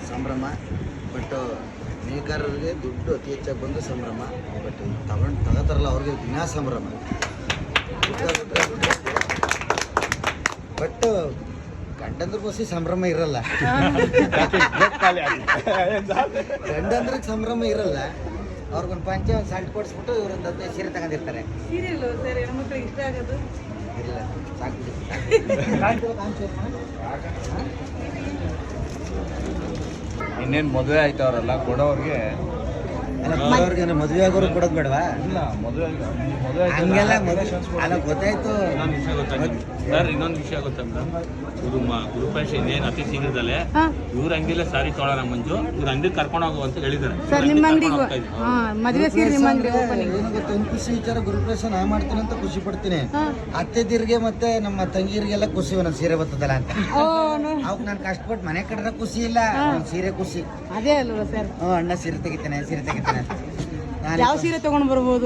ಸಂಭ್ರಮ. ಬಟ್ ನೇಕಾರರಿಗೆ ದುಡ್ಡು ಅತಿ ಹೆಚ್ಚಾಗಿ ಬಂದು ಸಂಭ್ರಮ. ಬಟ್ ತಗೋತಾರಲ್ಲ ಅವ್ರಿಗೆ ದಿನ ಸಂಭ್ರಮ. ಬಟ್ ಗಂಡಂದ್ರಿಗೋಸಿ ಸಂಭ್ರಮ ಇರಲ್ಲ. ಗಂಡಂದ್ರಿಗೆ ಸಂಭ್ರಮ ಇರಲ್ಲ. ಅವ್ರಿಗೊಂದು ಪಂಚೆ ಒಂದು ಸಲ್ಟ್ ಕೊಡಿಸ್ಬಿಟ್ಟು ಇವ್ರೊಂದು ಹತ್ತು ಸೀರೆ ತಗೊಂಡಿರ್ತಾರೆ. ಇಲ್ಲ ಇನ್ನೇನು ಮದುವೆ ಆಯ್ತವ್ರಲ್ಲ ಕೊಡೋರಿಗೆ ಮದುವೆ ಆಗೋರು ಕೊಡೋದು ಬೇಡವಾ? ಇಲ್ಲ ಮದುವೆ ಹಂಗೆಲ್ಲ ಅಲ್ಲ ಗೊತ್ತಾಯ್ತು. ಇನ್ನೊಂದು ವಿಷಯ ಗೊತ್ತಾ ಗುರುಪ್ರವೇಶ ಇನ್ನೇನು ಅತಿ ಶೀಘ್ರದಲ್ಲೇ ಇವ್ರ ಅಂಗಡಿಲೇ ಸಾರಿ ತೊಗೊಳೋಣ ಮಂಜು ಇವ್ರ ಅಂಗಡಿ ಕರ್ಕೊಂಡು ಹೋಗು ಅಂತ ಹೇಳಿದಾರೆ. ಒಂದು ಖುಷಿ ವಿಚಾರ, ಗುರುಪ್ರವೇಶ ನಾ ಮಾಡ್ತೀನಿ ಅಂತ ಖುಷಿ ಪಡ್ತೀನಿ. ಅತ್ತೆದಿರ್ಗೆ ಮತ್ತೆ ನಮ್ಮ ತಂಗಿಯರಿಗೆಲ್ಲ ಖುಷಿ ನನ್ನ ಸೀರೆ ಬರ್ತದಲ್ಲ ಅಂತ. ಅವ್ಕೆ ನಾನು ಕಷ್ಟಪಟ್ಟು ಮನೆ ಕಟ್ಟದ ಖುಷಿ ಇಲ್ಲ, ಸೀರೆ ಖುಷಿ. ಅದೇ ಅಲ್ವಾ ಸರ್? ಅಣ್ಣ ಸೀರೆ ತೆಗಿತಾನೆ ಯಾವ ಸೀರೆ ತಗೊಂಡ್ ಬರ್ಬೋದು?